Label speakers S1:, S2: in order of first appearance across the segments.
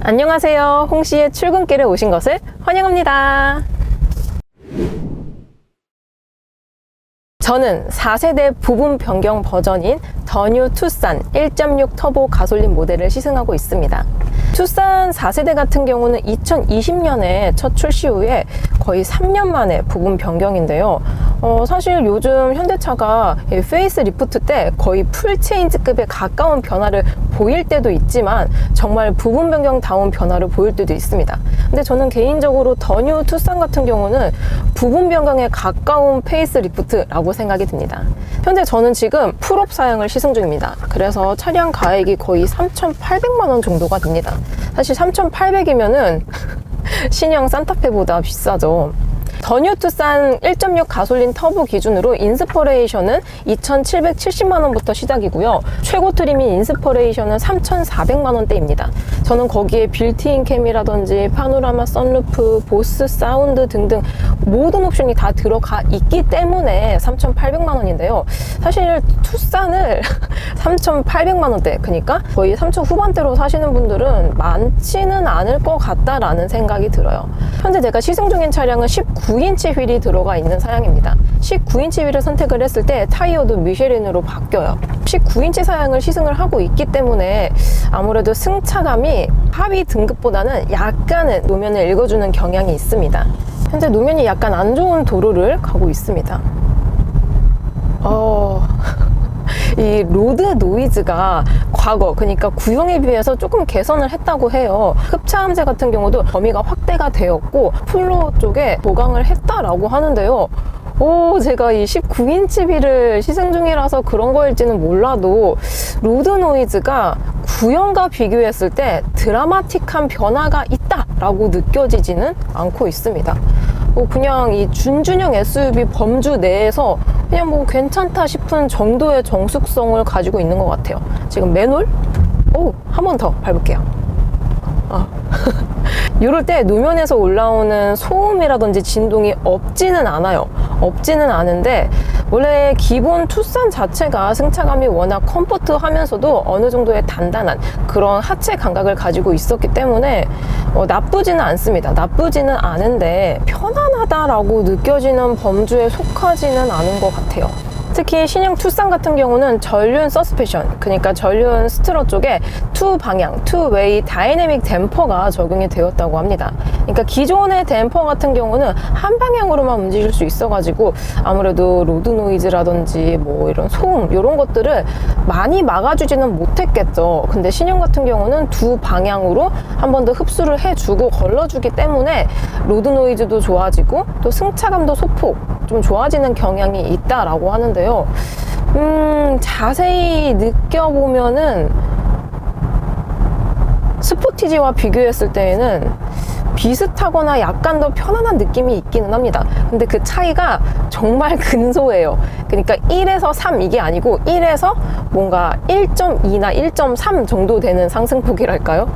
S1: 안녕하세요. 홍씨의 출근길에 오신 것을 환영합니다. 저는 4세대 부분 변경 버전인 더 뉴 투싼 1.6 터보 가솔린 모델을 시승하고 있습니다. 투싼 4세대 같은 경우는 2020년에 첫 출시 후에 거의 3년 만에 부분 변경인데요. 사실 요즘 현대차가 페이스 리프트 때 거의 풀 체인지급에 가까운 변화를 보일 때도 있지만 정말 부분 변경다운 변화를 보일 때도 있습니다. 근데 저는 개인적으로 더 뉴 투싼 같은 경우는 부분 변경에 가까운 페이스 리프트라고 생각이 듭니다. 현재 저는 지금 풀옵 사양을 시승 중입니다. 그래서 차량 가액이 거의 3,800만 원 정도가 됩니다. 사실 3,800이면은 신형 산타페보다 비싸죠. 더 뉴 투싼 1.6 가솔린 터보 기준으로 인스퍼레이션은 2,770만 원부터 시작이고요. 최고 트림인 인스퍼레이션은 3,400만 원대입니다. 저는 거기에 빌트인 캠이라든지 파노라마 선루프, 보스 사운드 등등 모든 옵션이 다 들어가 있기 때문에 3,800만 원인데요. 사실 투싼을 3,800만 원대, 그러니까 거의 3,000 후반대로 사시는 분들은 많지는 않을 것 같다라는 생각이 들어요. 현재 제가 시승 중인 차량은 19인치 휠이 들어가 있는 사양입니다. 19인치 휠을 선택을 했을 때 타이어도 미쉐린으로 바뀌어요. 19인치 사양을 시승을 하고 있기 때문에 아무래도 승차감이 하위 등급보다는 약간은 노면을 읽어주는 경향이 있습니다. 현재 노면이 약간 안 좋은 도로를 가고 있습니다. 이 로드 노이즈가 과거, 그러니까 구형에 비해서 조금 개선을 했다고 해요. 흡차함재 같은 경우도 범위가 확대가 되었고 플로어 쪽에 보강을 했다라고 하는데요. 제가 이 19인치 휠을 시승 중이라서 그런 거일지는 몰라도 로드 노이즈가 구형과 비교했을 때 드라마틱한 변화가 있다라고 느껴지지는 않고 있습니다. 그냥 이 준준형 SUV 범주 내에서 그냥 뭐 괜찮다 싶은 정도의 정숙성을 가지고 있는 것 같아요. 지금 매놀? 한 번 더 밟을게요. 이럴 때 노면에서 올라오는 소음이라든지 진동이 없지는 않아요. 없지는 않은데 원래 기본 투싼 자체가 승차감이 워낙 컴포트하면서도 어느 정도의 단단한 그런 하체 감각을 가지고 있었기 때문에 나쁘지는 않습니다. 나쁘지는 않은데 편안하다라고 느껴지는 범주에 속하지는 않은 것 같아요. 특히 신형 투싼 같은 경우는 전륜 서스펜션, 그러니까 전륜 스트러 쪽에 투 방향, 투 웨이 다이내믹 댐퍼가 적용이 되었다고 합니다. 그러니까 기존의 댐퍼 같은 경우는 한 방향으로만 움직일 수 있어가지고 아무래도 로드 노이즈라든지 뭐 이런 소음 이런 것들을 많이 막아주지는 못했겠죠. 근데 신형 같은 경우는 두 방향으로 한 번 더 흡수를 해주고 걸러주기 때문에 로드 노이즈도 좋아지고 또 승차감도 소폭 좀 좋아지는 경향이 있다라고 하는데요. 자세히 느껴보면은 스포티지와 비교했을 때에는 비슷하거나 약간 더 편안한 느낌이 있기는 합니다. 근데 그 차이가 정말 근소해요. 그러니까 1에서 3 이게 아니고 1에서 뭔가 1.2나 1.3 정도 되는 상승폭이랄까요?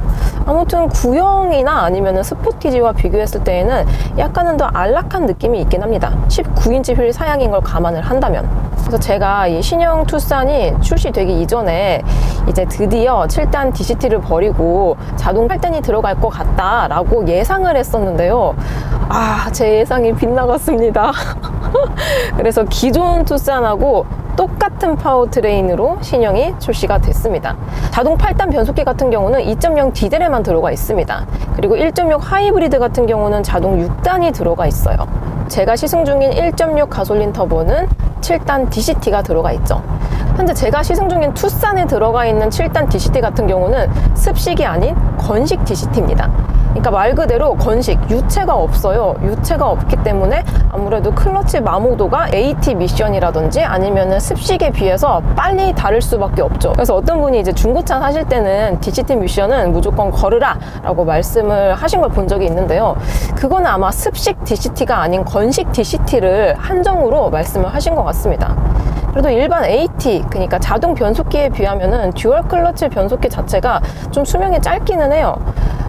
S1: 아무튼 구형이나 아니면 스포티지와 비교했을 때에는 약간은 더 안락한 느낌이 있긴 합니다. 19인치 휠 사양인 걸 감안을 한다면. 그래서 제가 이 신형 투싼이 출시되기 이전에 이제 드디어 7단 DCT를 버리고 자동 8단이 들어갈 것 같다라고 예상을 했었는데요. 제 예상이 빗나갔습니다. 그래서 기존 투싼하고 똑같은 파워트레인으로 신형이 출시가 됐습니다. 자동 8단 변속기 같은 경우는 2.0 디젤에만 들어가 있습니다. 그리고 1.6 하이브리드 같은 경우는 자동 6단이 들어가 있어요. 제가 시승 중인 1.6 가솔린 터보는 7단 DCT가 들어가 있죠. 현재 제가 시승 중인 투싼에 들어가 있는 7단 DCT 같은 경우는 습식이 아닌 건식 DCT입니다. 그러니까 말 그대로 건식, 유체가 없어요. 유체가 없기 때문에 아무래도 클러치 마모도가 AT 미션이라든지 아니면은 습식에 비해서 빨리 다를 수밖에 없죠. 그래서 어떤 분이 이제 중고차 사실 때는 DCT 미션은 무조건 걸으라 라고 말씀을 하신 걸 본 적이 있는데요. 그거는 아마 습식 DCT가 아닌 건식 DCT를 한정으로 말씀을 하신 것 같습니다. 그래도 일반 AT, 그러니까 자동 변속기에 비하면은 듀얼 클러치 변속기 자체가 좀 수명이 짧기는 해요.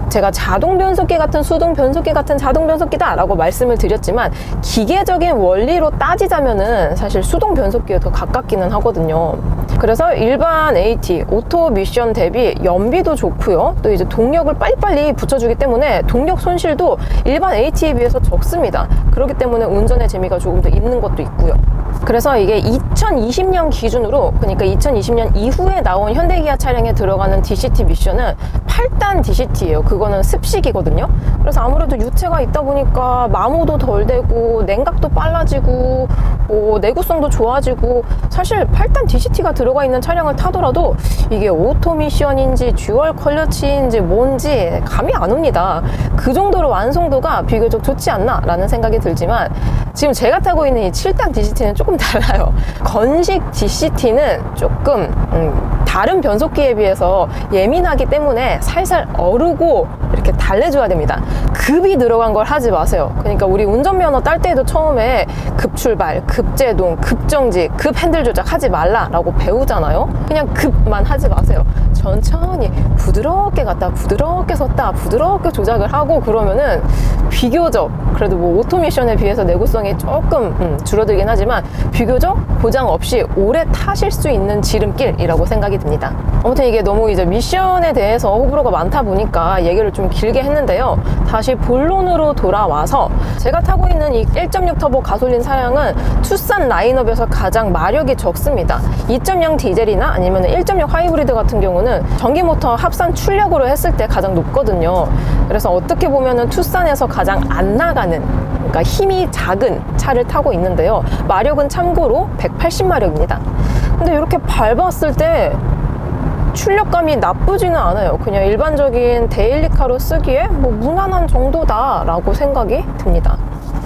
S1: 제가 자동 변속기 같은 수동 변속기 같은 자동 변속기다 라고 말씀을 드렸지만 기계적인 원리로 따지자면은 사실 수동 변속기에 더 가깝기는 하거든요. 그래서 일반 AT, 오토 미션 대비 연비도 좋고요. 또 이제 동력을 빨리빨리 붙여주기 때문에 동력 손실도 일반 AT에 비해서 적습니다. 그렇기 때문에 운전의 재미가 조금 더 있는 것도 있고요. 그래서 이게 2020년 기준으로, 그러니까 2020년 이후에 나온 현대기아 차량에 들어가는 DCT 미션은 8단 DCT예요. 그거는 습식이거든요. 그래서 아무래도 유체가 있다 보니까 마모도 덜 되고 냉각도 빨라지고 내구성도 좋아지고, 사실 8단 DCT가 들어가 있는 차량을 타더라도 이게 오토 미션인지 듀얼 클러치인지 뭔지 감이 안 옵니다. 그 정도로 완성도가 비교적 좋지 않나 라는 생각이 들지만, 지금 제가 타고 있는 이 7단 DCT는 조금 달라요. 건식 DCT는 조금 다른 변속기에 비해서 예민하기 때문에 살살 어르고 이렇게 달래줘야 됩니다. 급이 들어간 걸 하지 마세요. 그러니까 우리 운전면허 딸 때에도 처음에 급출발, 급제동, 급정지, 급핸들 조작 하지 말라라고 배우잖아요. 그냥 급만 하지 마세요. 천천히 부드럽게 갔다 부드럽게 섰다 부드럽게 조작을 하고 그러면은 비교적, 그래도 뭐 오토미션에 비해서 내구성이 조금 줄어들긴 하지만 비교적 고장 없이 오래 타실 수 있는 지름길이라고 생각이 듭니다. 아무튼 이게 너무 이제 미션에 대해서 호불호가 많다 보니까 얘기를 좀 길게 했는데요. 다시 본론으로 돌아와서 제가 타고 있는 이 1.6 터보 가솔린 차량은 투싼 라인업에서 가장 마력이 적습니다. 2.0 디젤이나 아니면 1.6 하이브리드 같은 경우는 전기 모터 합산 출력으로 했을 때 가장 높거든요. 그래서 어떻게 보면은 투싼에서 가장 안 나가는, 그러니까 힘이 작은 차를 타고 있는데요. 마력은 참고로 180마력입니다. 근데 이렇게 밟았을 때 출력감이 나쁘지는 않아요. 그냥 일반적인 데일리카로 쓰기에 뭐 무난한 정도다 라고 생각이 듭니다.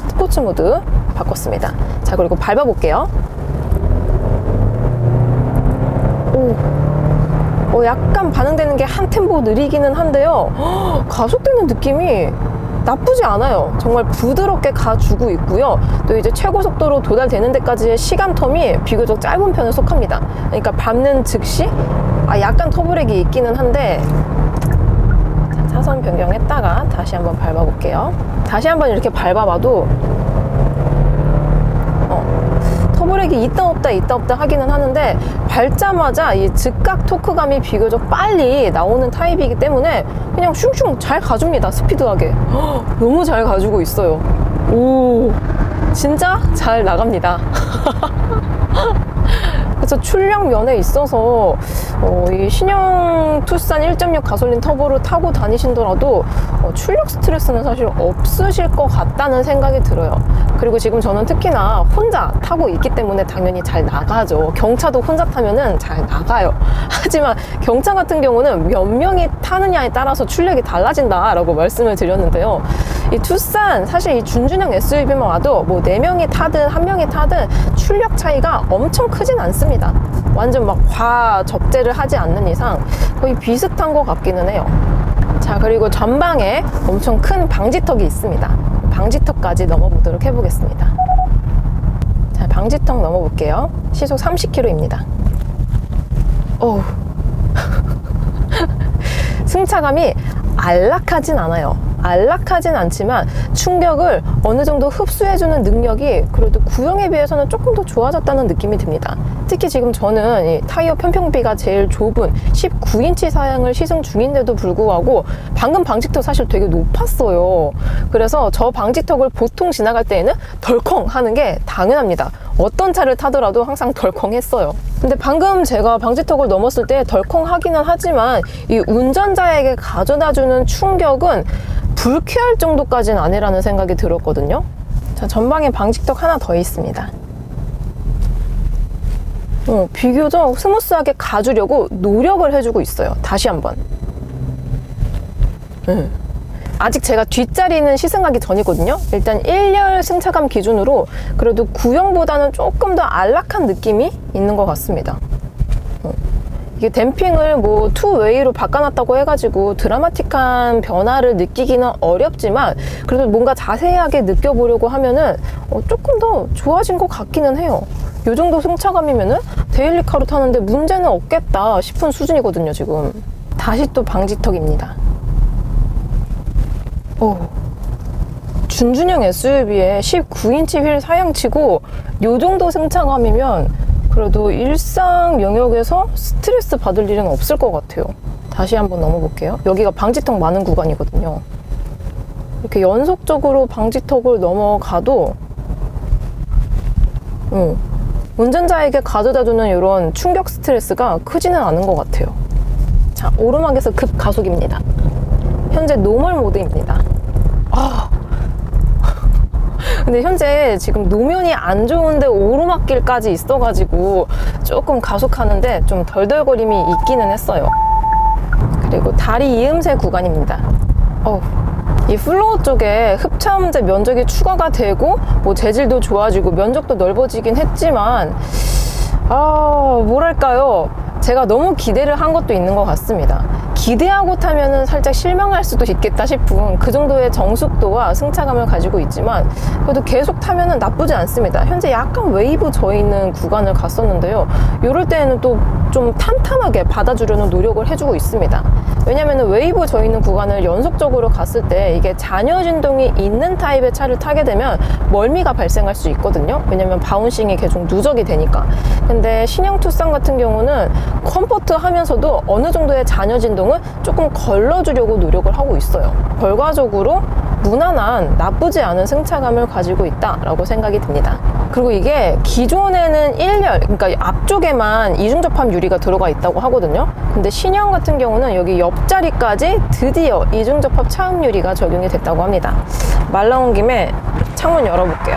S1: 스포츠 모드 바꿨습니다. 자, 그리고 밟아볼게요. 약간 반응되는 게 한 템포 느리기는 한데요. 가속되는 느낌이 나쁘지 않아요. 정말 부드럽게 가주고 있고요. 또 이제 최고 속도로 도달되는 데까지의 시간 텀이 비교적 짧은 편에 속합니다. 그러니까 밟는 즉시 약간 터브렉이 있기는 한데, 자, 차선 변경했다가 다시 한번 밟아볼게요. 다시 한번 이렇게 밟아봐도 터브렉이 있다 없다 하기는 하는데, 밟자마자 이 즉각 토크감이 비교적 빨리 나오는 타입이기 때문에 그냥 슝슝 잘 가줍니다. 스피드하게. 너무 잘 가지고 있어요. 오, 진짜 잘 나갑니다. 그래서 출력 면에 있어서 이 신형 투싼 1.6 가솔린 터보를 타고 다니신더라도 출력 스트레스는 사실 없으실 것 같다는 생각이 들어요. 그리고 지금 저는 특히나 혼자 타고 있기 때문에 당연히 잘 나가죠. 경차도 혼자 타면은 잘 나가요. 하지만 경차 같은 경우는 몇 명이 타느냐에 따라서 출력이 달라진다라고 말씀을 드렸는데요. 이 투싼, 사실 이 준준형 SUV만 와도 뭐 4명이 타든 1명이 타든 출력 차이가 엄청 크진 않습니다. 완전 막 과적재를 하지 않는 이상 거의 비슷한 것 같기는 해요. 자, 그리고 전방에 엄청 큰 방지턱이 있습니다. 방지턱까지 넘어보도록 해보겠습니다. 자, 방지턱 넘어볼게요. 시속 30km입니다. 어우. 승차감이 안락하진 않아요. 안락하진 않지만 충격을 어느 정도 흡수해주는 능력이 그래도 구형에 비해서는 조금 더 좋아졌다는 느낌이 듭니다. 특히 지금 저는 이 타이어 편평비가 제일 좁은 19인치 사양을 시승 중인데도 불구하고 방금 방지턱 사실 되게 높았어요. 그래서 저 방지턱을 보통 지나갈 때에는 덜컹 하는 게 당연합니다. 어떤 차를 타더라도 항상 덜컹했어요. 근데 방금 제가 방지턱을 넘었을 때 덜컹 하기는 하지만 이 운전자에게 가져다주는 충격은 불쾌할 정도까지는 아니라는 생각이 들었거든요. 자, 전방에 방지턱 하나 더 있습니다. 비교적 스무스하게 가주려고 노력을 해주고 있어요. 다시 한번. 아직 제가 뒷자리는 시승하기 전이거든요. 일단 1열 승차감 기준으로 그래도 구형보다는 조금 더 안락한 느낌이 있는 것 같습니다. 이게 댐핑을 뭐 투웨이로 바꿔놨다고 해가지고 드라마틱한 변화를 느끼기는 어렵지만 그래도 뭔가 자세하게 느껴보려고 하면은 조금 더 좋아진 것 같기는 해요. 이 정도 승차감이면은 데일리카로 타는데 문제는 없겠다 싶은 수준이거든요, 지금. 다시 또 방지턱입니다. 준준형 SUV에 19인치 휠 사양치고 요 정도 승차감이면 그래도 일상 영역에서 스트레스 받을 일은 없을 것 같아요. 다시 한번 넘어볼게요. 여기가 방지턱 많은 구간이거든요. 이렇게 연속적으로 방지턱을 넘어가도 운전자에게 가져다주는 이런 충격 스트레스가 크지는 않은 것 같아요. 자, 오르막에서 급 가속입니다. 현재 노멀 모드입니다. 근데 현재 지금 노면이 안 좋은데 오르막길까지 있어가지고 조금 가속하는데 좀 덜덜거림이 있기는 했어요. 그리고 다리 이음새 구간입니다. 이 플로어 쪽에 흡차음제 면적이 추가가 되고 뭐 재질도 좋아지고 면적도 넓어지긴 했지만 뭐랄까요, 제가 너무 기대를 한 것도 있는 것 같습니다. 기대하고 타면은 살짝 실망할 수도 있겠다 싶은 그 정도의 정숙도와 승차감을 가지고 있지만 그래도 계속 타면은 나쁘지 않습니다. 현재 약간 웨이브 져 있는 구간을 갔었는데요, 이럴 때에는 또 좀 탄탄하게 받아주려는 노력을 해주고 있습니다. 왜냐면은 웨이브 져 있는 구간을 연속적으로 갔을 때 이게 잔여 진동이 있는 타입의 차를 타게 되면 멀미가 발생할 수 있거든요. 왜냐면 바운싱이 계속 누적이 되니까. 근데 신형 투싼 같은 경우는 컴포트 하면서도 어느 정도의 잔여 진동을 조금 걸러주려고 노력을 하고 있어요. 결과적으로 무난한 나쁘지 않은 승차감을 가지고 있다라고 생각이 듭니다. 그리고 이게 기존에는 1열, 그러니까 앞쪽에만 이중접합 유리가 들어가 있다고 하거든요. 근데 신형 같은 경우는 여기 옆자리까지 드디어 이중접합 차음 유리가 적용이 됐다고 합니다. 말 나온 김에 창문 열어볼게요.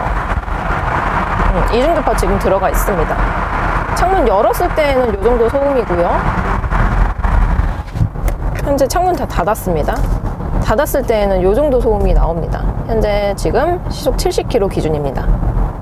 S1: 이중접합 지금 들어가 있습니다. 창문 열었을 때에는 이 정도 소음이고요. 현재 창문 다 닫았습니다. 닫았을 때에는 이 정도 소음이 나옵니다. 현재 지금 시속 70km 기준입니다.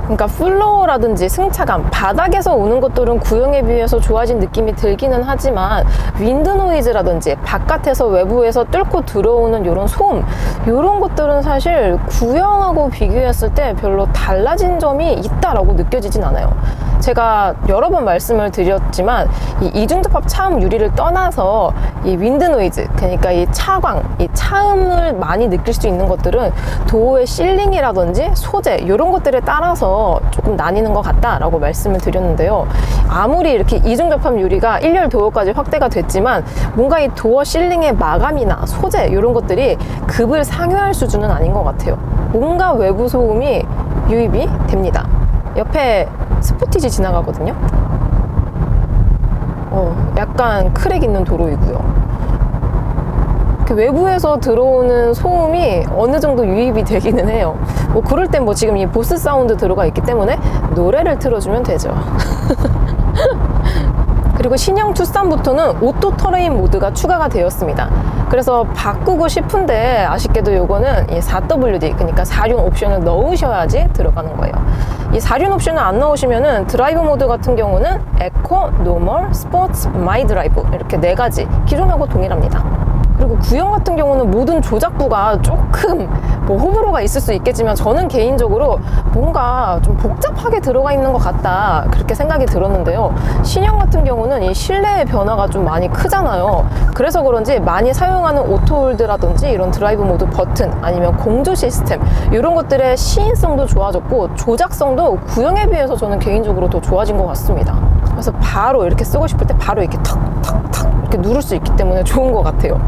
S1: 그러니까 플로어라든지 승차감, 바닥에서 오는 것들은 구형에 비해서 좋아진 느낌이 들기는 하지만 윈드 노이즈라든지 바깥에서 외부에서 뚫고 들어오는 이런 소음, 이런 것들은 사실 구형하고 비교했을 때 별로 달라진 점이 있다라고 느껴지진 않아요. 제가 여러 번 말씀을 드렸지만 이 이중접합 차음 유리를 떠나서 이 윈드 노이즈, 그러니까 이 차광, 이 차음을 많이 느낄 수 있는 것들은 도어의 실링이라든지 소재, 이런 것들에 따라서 조금 나뉘는 것 같다라고 말씀을 드렸는데요. 아무리 이렇게 이중접합 유리가 1열 도어까지 확대가 됐지만 뭔가 이 도어 실링의 마감이나 소재, 이런 것들이 급을 상회할 수준은 아닌 것 같아요. 뭔가 외부 소음이 유입이 됩니다. 옆에 스포티지 지나가거든요. 약간 크랙 있는 도로이고요. 외부에서 들어오는 소음이 어느 정도 유입이 되기는 해요. 뭐 그럴 땐 뭐 지금 이 보스 사운드 들어가 있기 때문에 노래를 틀어주면 되죠. 그리고 신형 투싼부터는 오토 터레인 모드가 추가가 되었습니다. 그래서 바꾸고 싶은데 아쉽게도 요거는 이 4WD, 그러니까 4륜 옵션을 넣으셔야지 들어가는 거예요. 이 4륜 옵션을 안 넣으시면은 드라이브 모드 같은 경우는 에코, 노멀, 스포츠, 마이 드라이브 이렇게 4가지 기존하고 동일합니다. 그리고 구형 같은 경우는 모든 조작부가 조금 뭐 호불호가 있을 수 있겠지만 저는 개인적으로 뭔가 좀 복잡하게 들어가 있는 것 같다, 그렇게 생각이 들었는데요. 신형 같은 경우는 이 실내의 변화가 좀 많이 크잖아요. 그래서 그런지 많이 사용하는 오토홀드라든지 이런 드라이브 모드 버튼, 아니면 공조 시스템, 이런 것들의 시인성도 좋아졌고 조작성도 구형에 비해서 저는 개인적으로 더 좋아진 것 같습니다. 그래서 바로 이렇게 쓰고 싶을 때 바로 이렇게 탁탁탁 이렇게 누를 수 있기 때문에 좋은 것 같아요.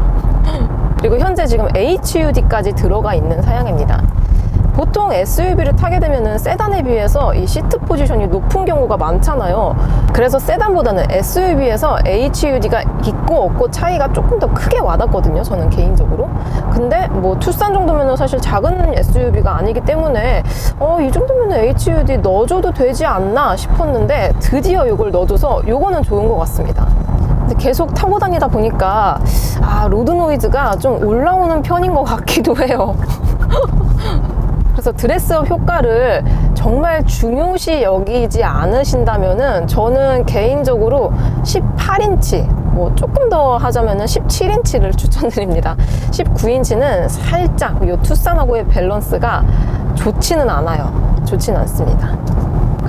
S1: 그리고 현재 지금 HUD까지 들어가 있는 사양입니다. 보통 SUV를 타게 되면은 세단에 비해서 이 시트 포지션이 높은 경우가 많잖아요. 그래서 세단보다는 SUV에서 HUD가 있고 없고 차이가 조금 더 크게 와닿거든요, 저는 개인적으로. 근데 뭐 투싼 정도면은 사실 작은 SUV가 아니기 때문에 이 정도면 HUD 넣어줘도 되지 않나 싶었는데 드디어 이걸 넣어줘서 요거는 좋은 것 같습니다. 근데 계속 타고 다니다 보니까 로드 노이즈가 좀 올라오는 편인 것 같기도 해요. 그래서 드레스업 효과를 정말 중요시 여기지 않으신다면은 저는 개인적으로 18인치, 뭐 조금 더 하자면은 17인치를 추천드립니다. 19인치는 살짝 이 투싼하고의 밸런스가 좋지는 않아요. 좋지는 않습니다.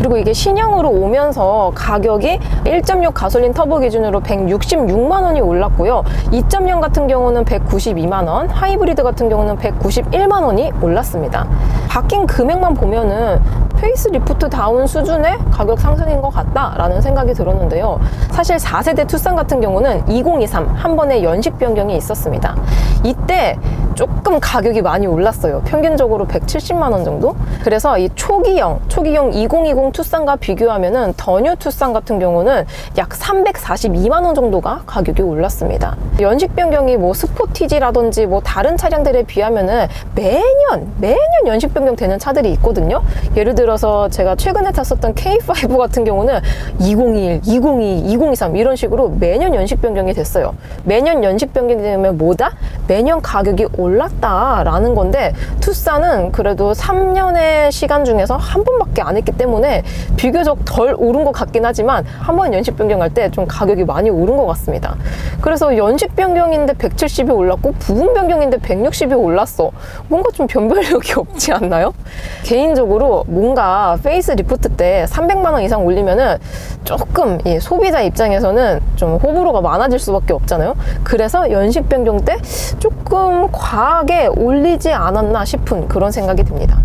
S1: 그리고 이게 신형으로 오면서 가격이 1.6 가솔린 터보 기준으로 166만 원이 올랐고요. 2.0 같은 경우는 192만 원, 하이브리드 같은 경우는 191만 원이 올랐습니다. 바뀐 금액만 보면은 페이스리프트 다운 수준의 가격 상승인 것 같다라는 생각이 들었는데요. 사실 4세대 투싼 같은 경우는 2023 한 번에 연식 변경이 있었습니다. 이때 조금 가격이 많이 올랐어요. 평균적으로 170만 원 정도? 그래서 이 초기형 2020 투싼과 비교하면은 더 뉴 투싼 같은 경우는 약 342만 원 정도가 가격이 올랐습니다. 연식 변경이 뭐 스포티지라든지 뭐 다른 차량들에 비하면은 매년 연식 변경 되는 차들이 있거든요. 예를 들어서 제가 최근에 탔었던 K5 같은 경우는 2021, 2022, 2023 이런 식으로 매년 연식 변경이 됐어요. 매년 연식 변경이 되면 뭐다? 매년 가격이 올랐다라는 건데, 투싼은 그래도 3년의 시간 중에서 한 번밖에 안 했기 때문에 비교적 덜 오른 것 같긴 하지만 한 번 연식 변경할 때 좀 가격이 많이 오른 것 같습니다. 그래서 연식 변경인데 170이 올랐고 부분 변경인데 160이 올랐어. 뭔가 좀 변별력이 없지 않나요? 개인적으로 뭔가 페이스리프트 때 300만 원 이상 올리면은 조금 이 소비자 입장에서는 좀 호불호가 많아질 수밖에 없잖아요. 그래서 연식 변경 때 조금 과하게 올리지 않았나 싶은 그런 생각이 듭니다.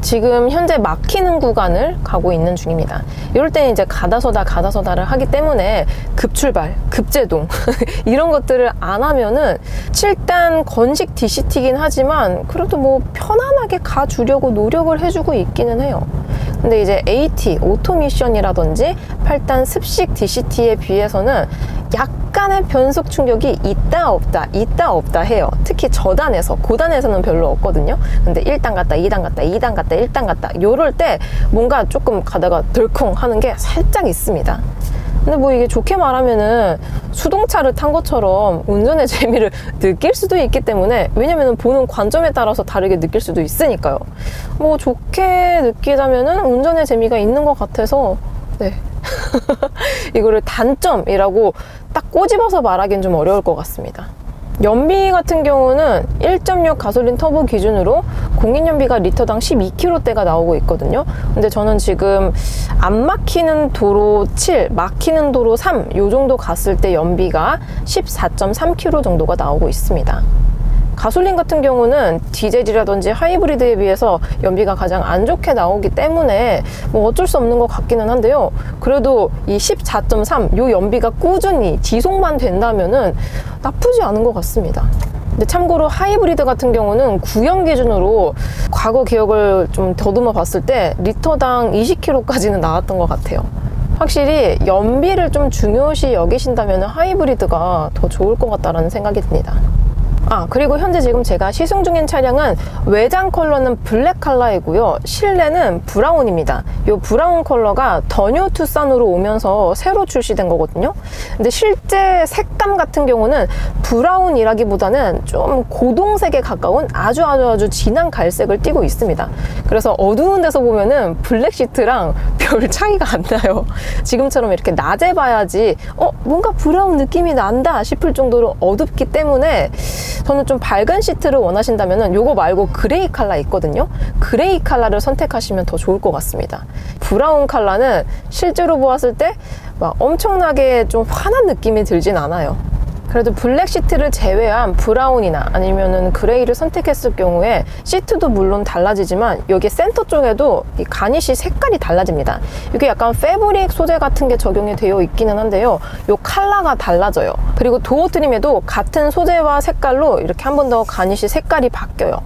S1: 지금 현재 막히는 구간을 가고 있는 중입니다. 이럴 때는 이제 가다서다를 하기 때문에 급출발, 급제동 이런 것들을 안 하면은 7단 건식 DCT긴 하지만 그래도 뭐 편안하게 가주려고 노력을 해주고 있기는 해요. 근데 이제 AT, 오토미션이라든지 8단 습식 DCT에 비해서는 약간의 변속 충격이 있다 없다 해요. 특히 저단에서, 고단에서는 별로 없거든요. 근데 1단 갔다 2단 갔다 2단 갔다 1단 갔다 요럴 때 뭔가 조금 가다가 덜컹 하는 게 살짝 있습니다. 근데 뭐 이게 좋게 말하면은 수동차를 탄 것처럼 운전의 재미를 느낄 수도 있기 때문에, 왜냐면은 보는 관점에 따라서 다르게 느낄 수도 있으니까요. 뭐 좋게 느끼자면은 운전의 재미가 있는 것 같아서, 네. 이거를 단점이라고 딱 꼬집어서 말하기는 좀 어려울 것 같습니다. 연비 같은 경우는 1.6 가솔린 터보 기준으로 공인연비가 리터당 12km대가 나오고 있거든요. 근데 저는 지금 안 막히는 도로 7, 막히는 도로 3 요 정도 갔을 때 연비가 14.3km 정도가 나오고 있습니다. 가솔린 같은 경우는 디젤이라든지 하이브리드에 비해서 연비가 가장 안 좋게 나오기 때문에 뭐 어쩔 수 없는 것 같기는 한데요. 그래도 이 14.3 요 연비가 꾸준히 지속만 된다면은 나쁘지 않은 것 같습니다. 근데 참고로 하이브리드 같은 경우는 구형 기준으로 과거 기억을 좀 더듬어 봤을 때 리터당 20km까지는 나왔던 것 같아요. 확실히 연비를 좀 중요시 여기신다면 하이브리드가 더 좋을 것 같다라는 생각이 듭니다. 그리고 현재 지금 제가 시승 중인 차량은 외장 컬러는 블랙 컬러이고요. 실내는 브라운입니다. 이 브라운 컬러가 더 뉴 투싼으로 오면서 새로 출시된 거거든요. 근데 실제 색감 같은 경우는 브라운이라기보다는 좀 고동색에 가까운 아주 진한 갈색을 띠고 있습니다. 그래서 어두운 데서 보면은 블랙 시트랑 별 차이가 안 나요. 지금처럼 이렇게 낮에 봐야지 뭔가 브라운 느낌이 난다 싶을 정도로 어둡기 때문에 저는 좀 밝은 시트를 원하신다면 요거 말고 그레이 컬러 있거든요. 그레이 컬러를 선택하시면 더 좋을 것 같습니다. 브라운 컬러는 실제로 보았을 때 막 엄청나게 좀 환한 느낌이 들진 않아요. 그래도 블랙 시트를 제외한 브라운이나 아니면은 그레이를 선택했을 경우에 시트도 물론 달라지지만 여기 센터 쪽에도 이 가니쉬 색깔이 달라집니다. 이게 약간 패브릭 소재 같은 게 적용이 되어 있기는 한데요. 요 컬러가 달라져요. 그리고 도어 트림에도 같은 소재와 색깔로 이렇게 한 번 더 가니쉬 색깔이 바뀌어요.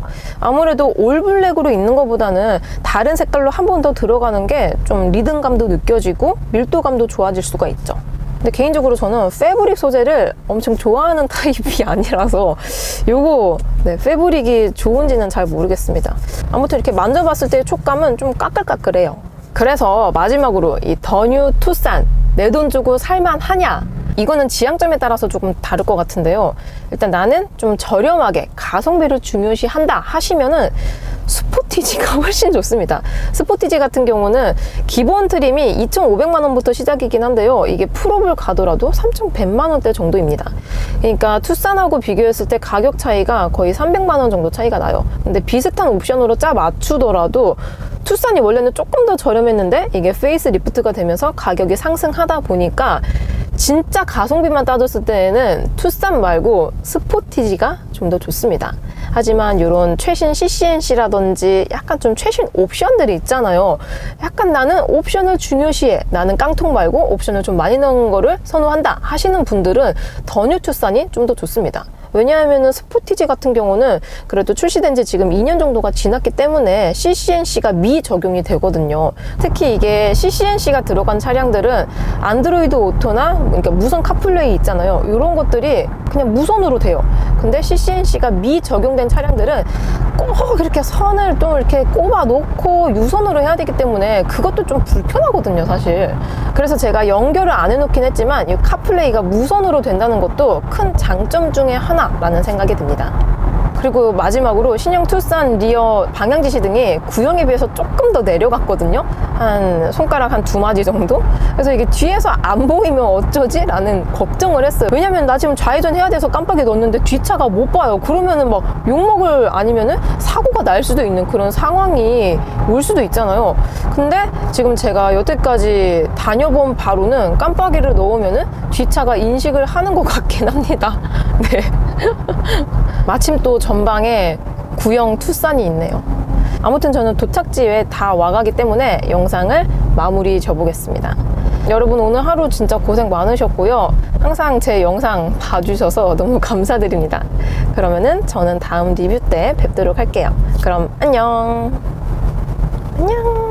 S1: 아무래도 올 블랙으로 있는 것보다는 다른 색깔로 한 번 더 들어가는 게 좀 리듬감도 느껴지고 밀도감도 좋아질 수가 있죠. 근데 개인적으로 저는 패브릭 소재를 엄청 좋아하는 타입이 아니라서 요거 패브릭이 좋은지는 잘 모르겠습니다. 아무튼 이렇게 만져봤을 때의 촉감은 좀 까끌까끌해요. 그래서 마지막으로 이 더 뉴 투싼 내 돈 주고 살만하냐, 이거는 지향점에 따라서 조금 다를 것 같은데요. 일단 나는 좀 저렴하게 가성비를 중요시한다 하시면은 스포티지가 훨씬 좋습니다. 스포티지 같은 경우는 기본 트림이 2,500만 원부터 시작이긴 한데요. 이게 풀업을 가더라도 3,100만 원대 정도입니다. 그러니까 투싼하고 비교했을 때 가격 차이가 거의 300만 원 정도 차이가 나요. 근데 비슷한 옵션으로 짜 맞추더라도 투싼이 원래는 조금 더 저렴했는데 이게 페이스 리프트가 되면서 가격이 상승하다 보니까 진짜 가성비만 따졌을 때에는 투싼 말고 스포티지가 좀 더 좋습니다. 하지만 이런 최신 CCNC라든지 약간 좀 최신 옵션들이 있잖아요. 약간 나는 옵션을 중요시해, 나는 깡통 말고 옵션을 좀 많이 넣은 거를 선호한다 하시는 분들은 더 뉴 투싼이 좀 더 좋습니다. 왜냐하면 스포티지 같은 경우는 그래도 출시된 지 지금 2년 정도가 지났기 때문에 CCNC가 미적용이 되거든요. 특히 이게 CCNC가 들어간 차량들은 안드로이드 오토나 그러니까 무선 카플레이 있잖아요. 이런 것들이 그냥 무선으로 돼요. 근데 CCNC가 미적용된 차량들은 꼭 이렇게 선을 또 이렇게 꼽아 놓고 유선으로 해야 되기 때문에 그것도 좀 불편하거든요, 사실. 그래서 제가 연결을 안 해놓긴 했지만 이 카플레이가 무선으로 된다는 것도 큰 장점 중에 하나라는 생각이 듭니다. 그리고 마지막으로 신형 투싼 리어 방향지시등이 구형에 비해서 조금 더 내려갔거든요. 한 손가락 한 2마디 정도? 그래서 이게 뒤에서 안 보이면 어쩌지? 라는 걱정을 했어요. 왜냐면 나 지금 좌회전 해야 돼서 깜빡이 넣었는데 뒷차가 못 봐요. 그러면은 막 욕먹을 아니면은 사고가 날 수도 있는 그런 상황이 올 수도 있잖아요. 근데 지금 제가 여태까지 다녀본 바로는 깜빡이를 넣으면은 뒷차가 인식을 하는 것 같긴 합니다. 네. 마침 또 전방에 구형 투싼이 있네요. 아무튼 저는 도착지에 다 와가기 때문에 영상을 마무리 져보겠습니다. 여러분 오늘 하루 진짜 고생 많으셨고요. 항상 제 영상 봐주셔서 너무 감사드립니다. 그러면은 저는 다음 리뷰 때 뵙도록 할게요. 그럼 안녕. 안녕.